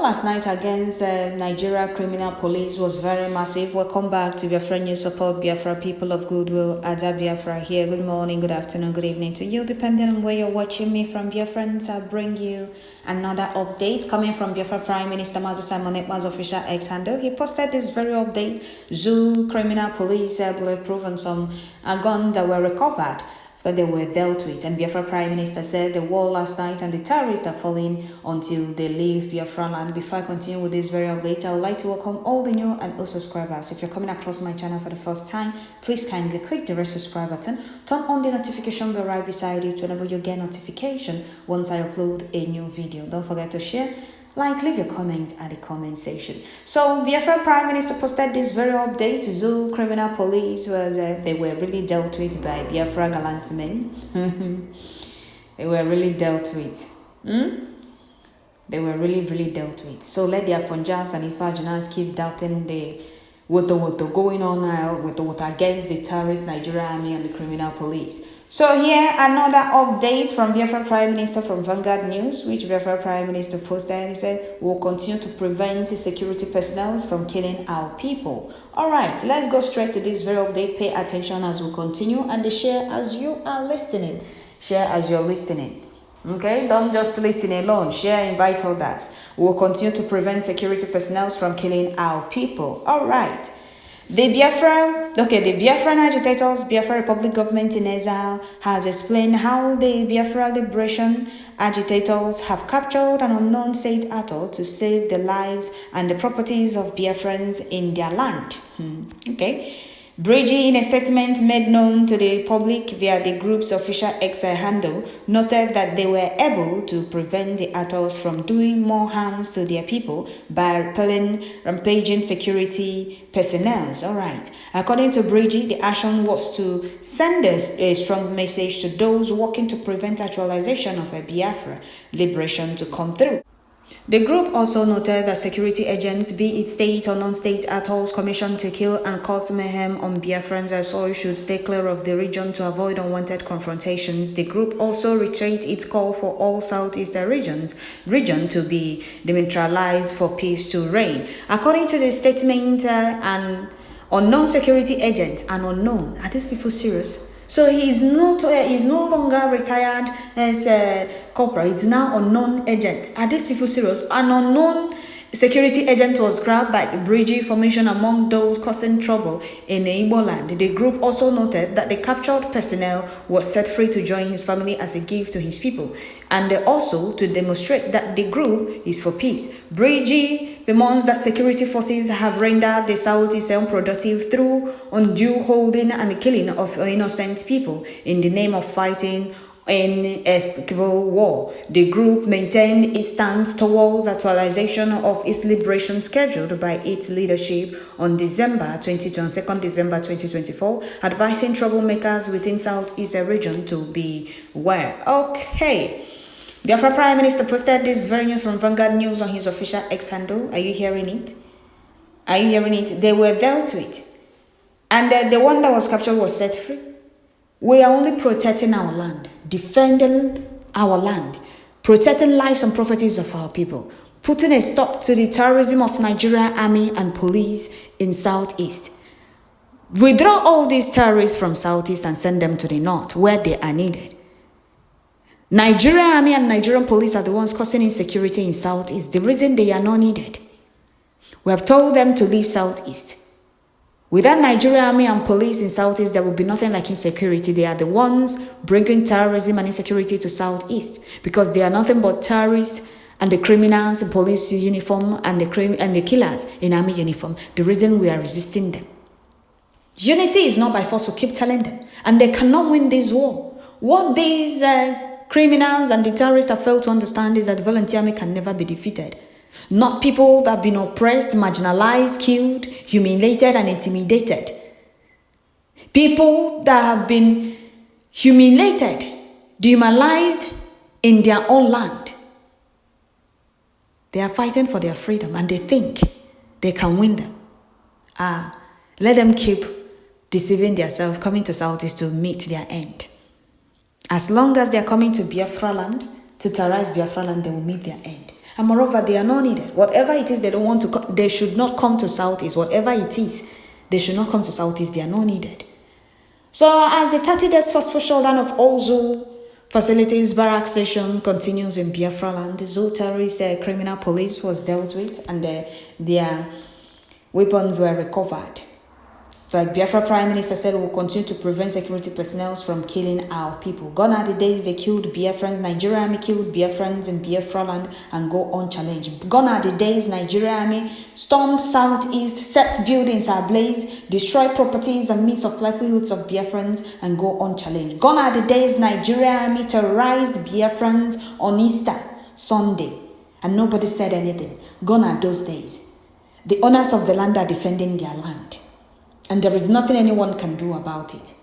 last night against Nigeria criminal police was very massive. Welcome back to Biafra News. Support Biafra, people of goodwill. Ada Biafra here. Good morning, good afternoon, good evening to you, depending on where you're watching me from. Biafrans, I bring you another update coming from Biafra Prime Minister Mazi Simon Ekpa's official X handle. He posted this very update. Zoo criminal police bulletproof and some guns that were recovered that they were dealt with. And Biafra Prime Minister said the war last night and the terrorists are falling until they leave Biafra land. Before I continue with this very update, I would like to welcome all the new and old subscribers. If you're coming across my channel for the first time, please kindly click the red subscribe button, turn on the notification bell right beside it to enable you get notification once I upload a new video. Don't forget to share, like, leave your comment at the comment section. So Biafra Prime Minister posted this very update. Zoo criminal police was they were really dealt with by Biafra gallant men. They were really dealt with. They were really dealt with. So let the Afonjas and Ifajunas keep doubting the Wotowoto going on now with against the terrorist Nigerian army and the criminal police. So here another update from Biafra Prime Minister from Vanguard News, which Biafra Prime Minister posted. He said, "We'll continue to prevent security personnel from killing our people." All right, let's go straight to this very update. Pay attention as we continue and share as you are listening. Share as you're listening. Okay, don't just listen alone. Share, invite others. We'll continue to prevent security personnel from killing our people. All right. The Biafran agitators, Biafra Republic government in exile, has explained how the Biafra liberation agitators have captured an unknown state actor to save the lives and the properties of Biafrans in their land. Okay. Bridgie, in a statement made known to the public via the group's official X handle, noted that they were able to prevent the actors from doing more harms to their people by repelling rampaging security personnel. All right. According to Bridgie, the action was to send a strong message to those working to prevent actualization of a Biafra liberation to come through. The group also noted that security agents, be it state or non-state atolls commissioned to kill and cause mayhem on Biafrans as soil should stay clear of the region to avoid unwanted confrontations. The group also reiterated its call for all southeastern region to be demilitarized for peace to reign. According to the statement, an unknown security agent, are these people serious? So he's no longer retired as a corporal. It's now unknown agent. Are these people serious? An unknown security agent was grabbed by the Bridgie formation among those causing trouble in Igbo land. The group also noted that the captured personnel was set free to join his family as a gift to his people, and also to demonstrate that the group is for peace. Bridgie bemoans that security forces have rendered the Southeast unproductive through undue holding and the killing of innocent people in the name of fighting inexplicable war. The group maintained its stance towards actualization of its liberation scheduled by its leadership on December 2024, advising troublemakers within Southeast region to beware. Okay. Biafra Prime Minister posted this very news from Vanguard News on his official X handle. Are you hearing it? Are you hearing it? They were dealt with. And the one that was captured was set free. We are only protecting our land, defending our land, protecting lives and properties of our people, putting a stop to the terrorism of Nigeria army and police in Southeast. Withdraw all these terrorists from Southeast and send them to the north where they are needed. Nigerian army and Nigerian police are the ones causing insecurity in Southeast. The reason they are not needed. We have told them to leave Southeast. Without Nigerian army and police in Southeast, there will be nothing like insecurity. They are the ones bringing terrorism and insecurity to Southeast because they are nothing but terrorists and the criminals in police uniform and the killers in army uniform. The reason we are resisting them. Unity is not by force. We keep telling them, and they cannot win this war. What these criminals and the terrorists have failed to understand is that the volunteer army can never be defeated. Not people that have been oppressed, marginalized, killed, humiliated, and intimidated. People that have been humiliated, dehumanized in their own land. They are fighting for their freedom and they think they can win them. Let them keep deceiving themselves, coming to Southeast to meet their end. As long as they are coming to Biafra land, to terrorize Biafra land, they will meet their end. And moreover, they are not needed. Whatever it is they don't want to, they should not come to Southeast. Whatever it is, they should not come to Southeast. They are not needed. So as the 30 days forceful shutdown of all zoo facilities, barrack station continues in Biafra land, the zoo terrorist criminal police was dealt with and their weapons were recovered. So like Biafra Prime Minister said, we'll continue to prevent security personnel from killing our people. Gone are the days they killed Biafrans, Nigeria Army killed Biafrans in Biafra land and go unchallenged. Gone are the days Nigeria Army stormed Southeast, set buildings ablaze, destroyed properties and means of livelihoods of Biafrans and go unchallenged. Gone are the days Nigeria Army terrorized Biafrans on Easter Sunday and nobody said anything. Gone are those days. The owners of the land are defending their land. And there is nothing anyone can do about it.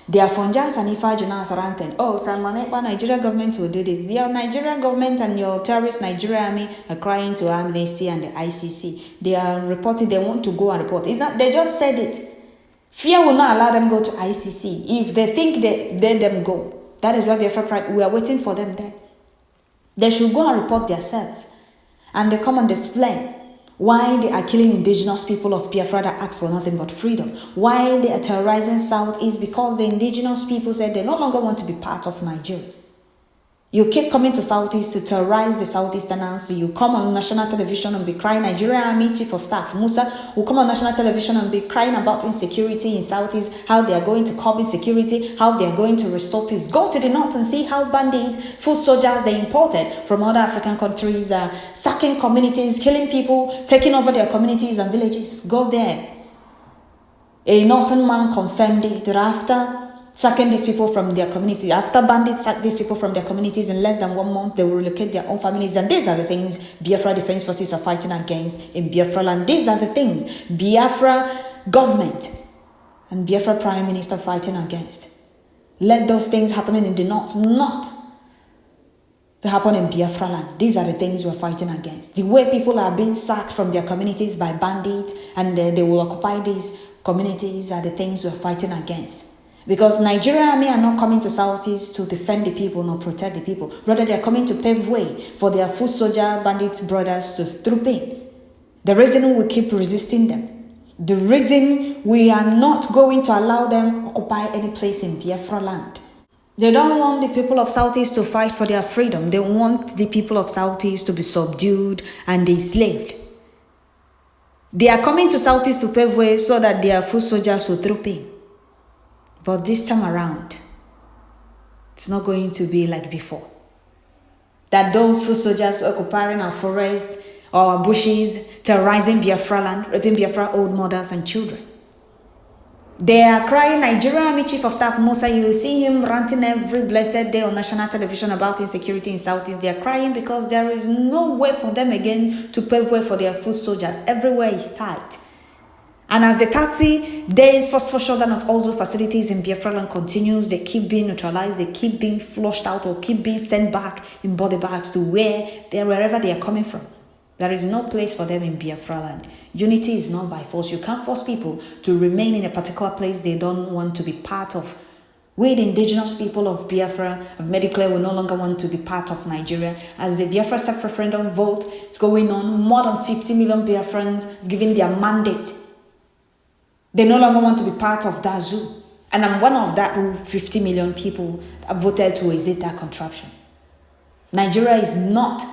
They are Fonjas and Ifajunas around and Salman Nigeria government will do this. The Nigeria government and your terrorist Nigeria army are crying to Amnesty and the ICC. They are reporting they want to go and report. It's not, they just said it. Fear will not allow them go to ICC. If they think they let them go, that is why we are waiting for them there. They should go and report themselves. And they come and explain why they are killing indigenous people of Biafra that ask for nothing but freedom. Why they are terrorizing Southeast, because the indigenous people said they no longer want to be part of Nigeria. You keep coming to Southeast to terrorize the Southeasterners. You come on national television and be crying. Nigeria Army Chief of Staff Musa will come on national television and be crying about insecurity in Southeast, how they are going to curb insecurity, how they are going to restore peace. Go to the north and see how bandits, foot soldiers they imported from other African countries are sacking communities, killing people, taking over their communities and villages. Go there. A northern man confirmed it after sacking these people from their community. After bandits sack these people from their communities in less than 1 month, they will relocate their own families. And these are the things Biafra Defense Forces are fighting against in Biafra land. These are the things Biafra government and Biafra Prime Minister fighting against. Let those things happening in the north not to happen in Biafra land. These are the things we're fighting against. The way people are being sacked from their communities by bandits and they will occupy these communities are the things we're fighting against. Because Nigeria Army are not coming to Southeast to defend the people nor protect the people. Rather, they are coming to pave way for their foot soldier bandits brothers to troop in. The reason we keep resisting them. The reason we are not going to allow them occupy any place in Biafra land. They don't want the people of Southeast to fight for their freedom. They want the people of Southeast to be subdued and enslaved. They are coming to Southeast to pave way so that their foot soldiers will troop in. But this time around, it's not going to be like before. That those foot soldiers occupying our forests or our bushes, terrorizing Biafra land, raping Biafra old mothers and children. They are crying. Nigeria Army Chief of Staff Musa, you will see him ranting every blessed day on national television about insecurity in Southeast. They are crying because there is no way for them again to pave way for their foot soldiers. Everywhere is tight. And as the 30 days forceful shutdown of all those facilities in Biafra land continues, they keep being neutralized, they keep being flushed out or keep being sent back in body bags to wherever they are coming from. There is no place for them in Biafra land. Unity is not by force. You can't force people to remain in a particular place they don't want to be part of. We, the indigenous people of Biafra, have made it clear we no longer want to be part of Nigeria. As the Biafra self-referendum vote is going on, more than 50 million Biafrans have given their mandate. They no longer want to be part of that zoo. And I'm one of that 50 million people that voted to exit that contraption. Nigeria is not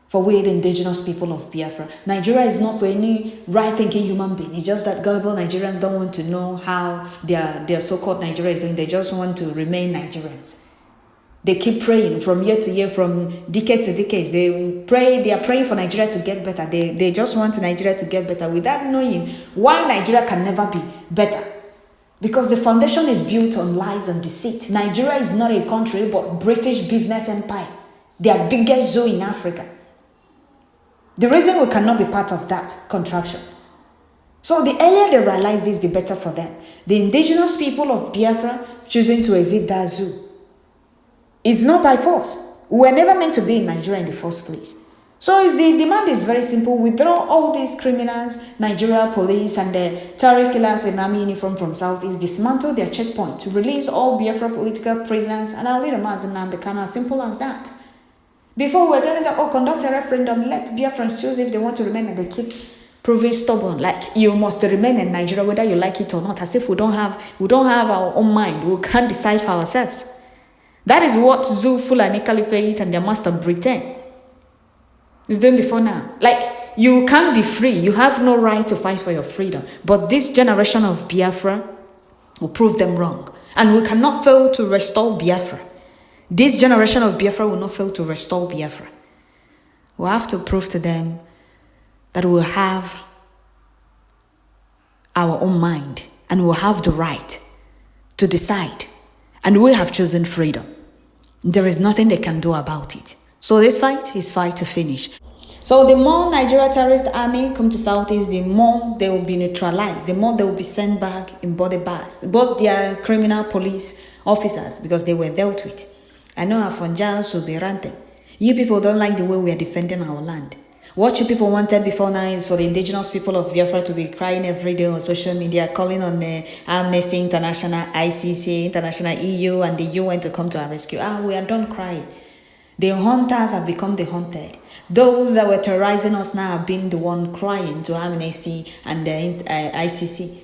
for we, the indigenous people of Biafra. Nigeria is not for any right-thinking human being. It's just that gullible Nigerians don't want to know how their so-called Nigeria is doing. They just want to remain Nigerians. They keep praying from year to year, from decade to decades. They are praying for Nigeria to get better. They just want Nigeria to get better without knowing why Nigeria can never be better. Because the foundation is built on lies and deceit. Nigeria is not a country, but British business empire. Their biggest zoo in Africa. The reason we cannot be part of that contraption. So the earlier they realize this, the better for them. The indigenous people of Biafra choosing to exit that zoo. It's not by force. We were never meant to be in Nigeria in the first place. So the demand is very simple. Withdraw all these criminals, Nigeria police and the terrorist killers in army uniform from Southeast, dismantle their checkpoint to release all Biafra political prisoners and I'll lead them as Nnamdi Kanu. As simple as that. Before we were telling them, oh, conduct a referendum, let Biafrans choose if they want to remain, and they keep proving stubborn. Like, you must remain in Nigeria whether you like it or not, as if we don't have our own mind. We can't decide for ourselves. That is what Zoo, Fulani Caliphate and their master Britain is doing before now. Like, you can't be free. You have no right to fight for your freedom. But this generation of Biafra will prove them wrong. And we cannot fail to restore Biafra. This generation of Biafra will not fail to restore Biafra. We have to prove to them that we'll have our own mind and we'll have the right to decide. And we have chosen freedom. There is nothing they can do about it. So this fight is fight to finish. So the more Nigeria terrorist army come to Southeast, the more they will be neutralized, the more they will be sent back in body bags. Both their criminal police officers, because they were dealt with. I know our Fonjals will be ranting. You people don't like the way we are defending our land. What you people wanted before now is for the indigenous people of Biafra to be crying every day on social media, calling on the Amnesty International, ICC, International EU, and the UN to come to our rescue. We are done crying. The hunters have become the hunted. Those that were terrorizing us now have been the one crying to Amnesty and the ICC.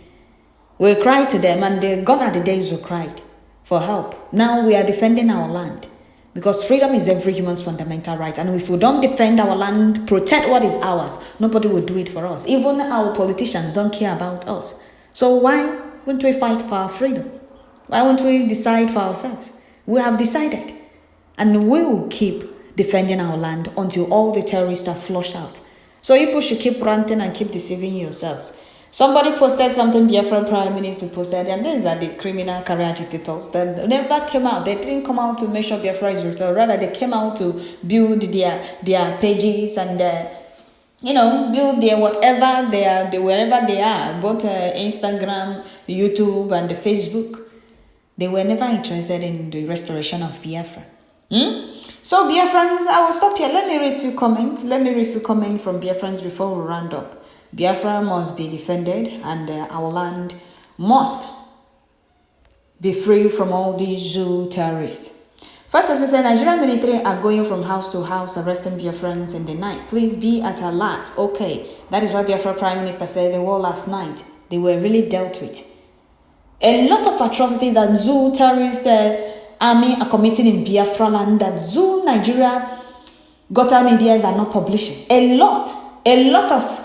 We cried to them, and gone are the days we cried for help. Now we are defending our land, because freedom is every human's fundamental right. And if we don't defend our land, protect what is ours, nobody will do it for us. Even our politicians don't care about us. So why won't we fight for our freedom? Why won't we decide for ourselves? We have decided, and we will keep defending our land until all the terrorists are flushed out. So you people should keep ranting and keep deceiving yourselves. Somebody posted something, Biafra Prime Minister posted, and these are the criminal career agitators that never came out. They didn't come out to make sure Biafra is returned. Rather, they came out to build their pages and build their whatever they are, wherever they are, both Instagram, YouTube, and the Facebook. They were never interested in the restoration of Biafra. So Biafrans, I will stop here. Let me read a few comments. From Biafrans before we round up. Biafra must be defended, and our land must be free from all these zoo terrorists. First person said, Nigerian military are going from house to house arresting Biafrans in the night. Please be at alert. Okay, that is what Biafra Prime Minister said they were last night. They were really dealt with. A lot of atrocities that zoo terrorist army are committing in Biafra land that zoo Nigeria gutter medias are not publishing. A lot of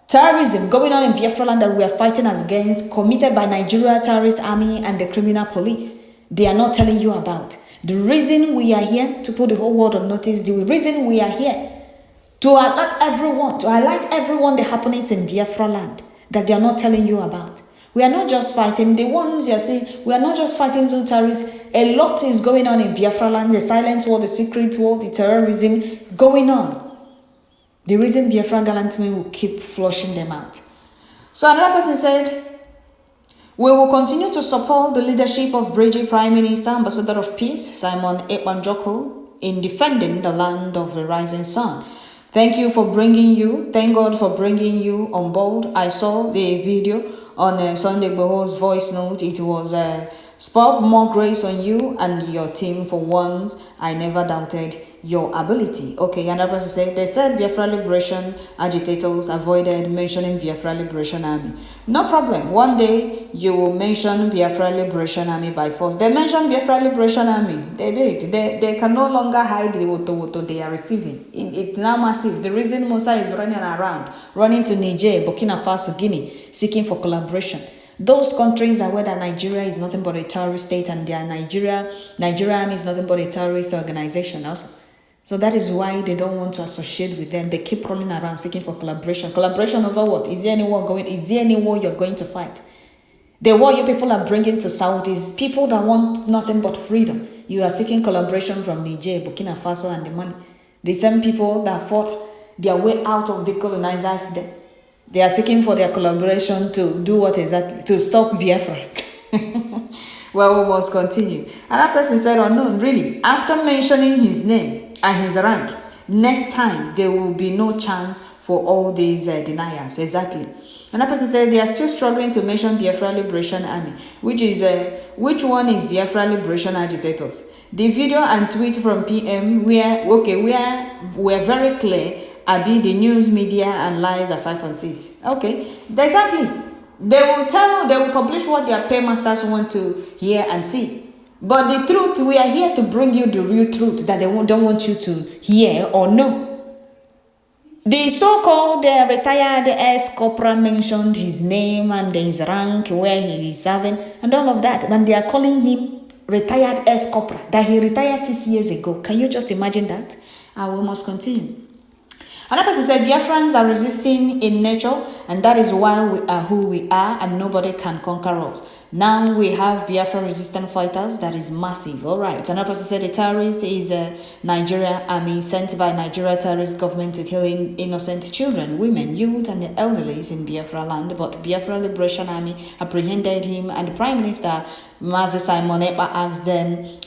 terrorism going on in Biafra land that we are fighting against, committed by Nigeria terrorist army and the criminal police. They are not telling you about. The reason we are here, to put the whole world on notice, the reason we are here, to highlight everyone the happenings in Biafra land that they are not telling you about. We are not just fighting the ones you are saying, we are not just fighting zoo terrorists. A lot is going on in Biafra land, the silent war, the secret war, the terrorism going on. The reason Biafra gallant men will keep flushing them out. So another person said, we will continue to support the leadership of British Prime Minister, Ambassador of Peace, Simon Ekpanjoko, in defending the land of the rising sun. Thank God for bringing you on board. I saw the video on Sunday Igboho's voice note. It was spot more grace on you and your team for once. I never doubted your ability. Okay, another person said, they said Biafra Liberation agitators avoided mentioning Biafra Liberation Army. No problem. One day you will mention Biafra Liberation Army by force. They mentioned Biafra Liberation Army. They did. They can no longer hide the Wotowoto they are receiving. It's now massive. The reason Musa is running to Niger, Burkina Faso, Guinea, seeking for collaboration. Those countries are where Nigeria is nothing but a terrorist state, and their Nigeria army is nothing but a terrorist organization also. So that is why they don't want to associate with them. They keep running around seeking for collaboration. Collaboration over what? Is there any war you're going to fight? The war you people are bringing to South is people that want nothing but freedom. You are seeking collaboration from Niger, Burkina Faso, and the money. The same people that fought their way out of the colonizers, they are seeking for their collaboration to do what exactly? To stop Biafra. Well, we must continue. Another person said, unknown, really, after mentioning his name and his rank, next time there will be no chance for all these deniers. Exactly. Another person said they are still struggling to mention Biafra Liberation Army, which one is Biafra Liberation Agitators? The video and tweet from PM were very clear. Abi, the news media and lies are 5 and 6. Okay, exactly. They will publish what their paymasters want to hear and see. But the truth, we are here to bring you the real truth that they don't want you to hear or know. The so-called retired ex-corporal mentioned his name and his rank, where he is serving, and all of that. And they are calling him retired ex-corporal, that he retired 6 years ago. Can you just imagine that? We must continue. Another person said, Biafrans are resisting in nature, and that is why we are who we are, and nobody can conquer us. Now we have Biafra resistant fighters. That is massive. All right. Another person said the terrorist is a Nigeria army sent by Nigeria terrorist government to kill innocent children, women, youth, and the elderly in Biafra land. But Biafra Liberation Army apprehended him, and the Prime Minister Mazi Simon Ekpa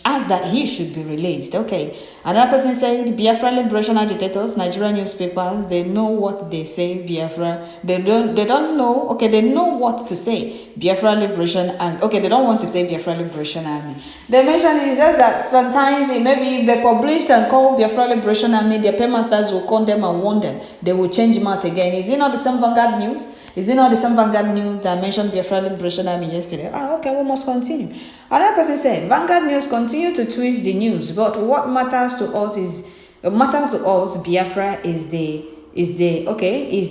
asked that he should be released. Okay. Another person said Biafra Liberation agitators, Nigerian newspapers, they know what they say. Biafra, they don't know. Okay, they know what to say. Biafra Liberation Army. Okay, they don't want to say Biafra Liberation Army. The mention is just that sometimes maybe if they published and call Biafra Liberation Army, their paymasters will call them and warn them. They will change mouth again. Is it not the same Vanguard news? Is it not the same Vanguard news that mentioned Biafra Liberation Army yesterday? Okay, we must continue. Another person said Vanguard news continue to twist the news, but what matters to us Biafra is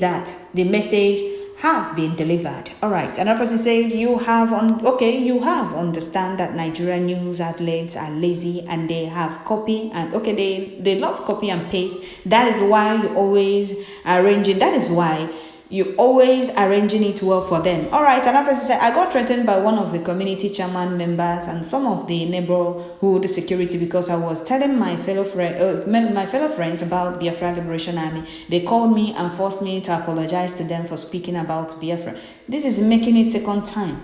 that the message have been delivered. All right. Another person said you have understand that Nigerian news outlets are lazy and they have copy and they love copy and paste. That is why you always arranging. That is why you always arranging it well for them. All right. Another person said I got threatened by one of the community chairman members and some of the neighborhood security because I was telling my fellow friends about Biafra Liberation Army. They called me and forced me to apologize to them for speaking about Biafra. This is making it second time.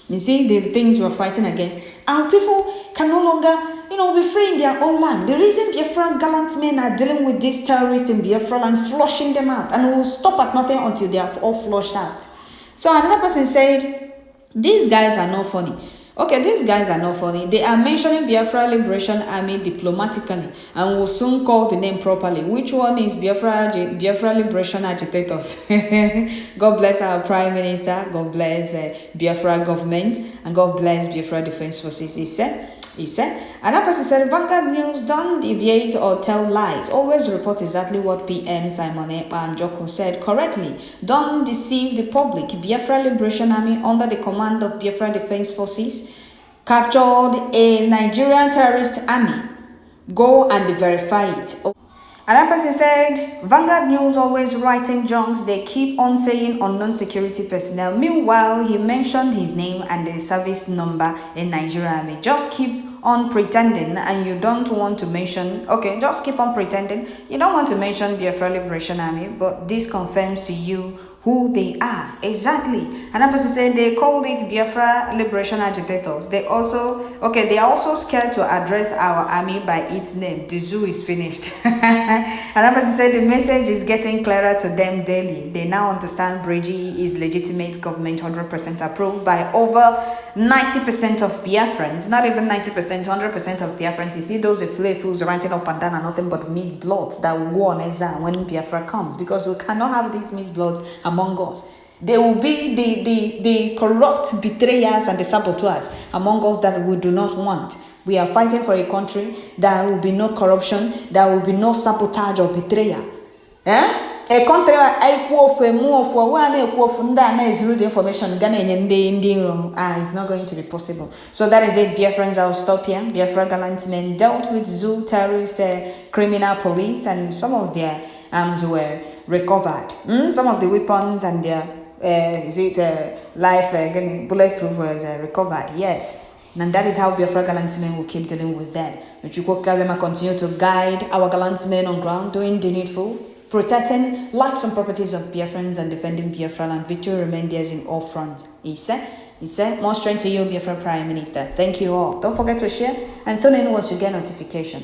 You see the things we're fighting against, and people can no longer be free in their own land. The reason Biafra gallant men are dealing with these terrorists in Biafra and flushing them out, and will stop at nothing until they are all flushed out. So another person said, these guys are not funny. Okay, these guys are not funny. They are mentioning Biafra Liberation Army diplomatically and will soon call the name properly. Which one is Biafra Liberation Agitators? God bless our Prime Minister. God bless Biafra government. And God bless Biafra Defense Forces. He said. Another person said, Vanguard News, don't deviate or tell lies. Always report exactly what PM Simon Ekpa and Joko said correctly. Don't deceive the public. Biafra Liberation Army under the command of Biafra Defense Forces captured a Nigerian terrorist army. Go and verify it. Another person said, Vanguard News always writing junks. They keep on saying unknown security personnel. Meanwhile, he mentioned his name and the service number in Nigeria Army. Just keep on pretending and you don't want to mention, just keep on pretending. You don't want to mention Biafra Liberation Army, but this confirms to you who they are. Exactly. Another person said they called it Biafra Liberation Agitators. They are also scared to address our army by its name. The zoo is finished. Another person said the message is getting clearer to them daily. They now understand Bridgie is legitimate government, 100% approved by over 90% of Biafrans. Not even 90%, 100% of Biafrans. You see those fools ranting up and down are nothing but misbloods that will go on exam when Biafra comes, because we cannot have these misbloods among us. They will be the corrupt betrayers and the saboteurs among us that we do not want. We are fighting for a country that will be no corruption, that will be no sabotage or betrayal. A country the information is not going to be possible. So that is it, dear friends. I'll stop here. Biafra gallant men dealt with zoo terrorist criminal police, and some of their arms were recovered. Some of the weapons and their bulletproof was recovered. Yes. And that is how Biafra gallant men will keep dealing with them. But you continue to guide our gallant men on ground, doing the needful, protecting lives and properties of Biafrans and defending Biafra, and victory remain theirs in all fronts. He said, more strength to you, Biafra Prime Minister. Thank you all. Don't forget to share and tune in once you get notification.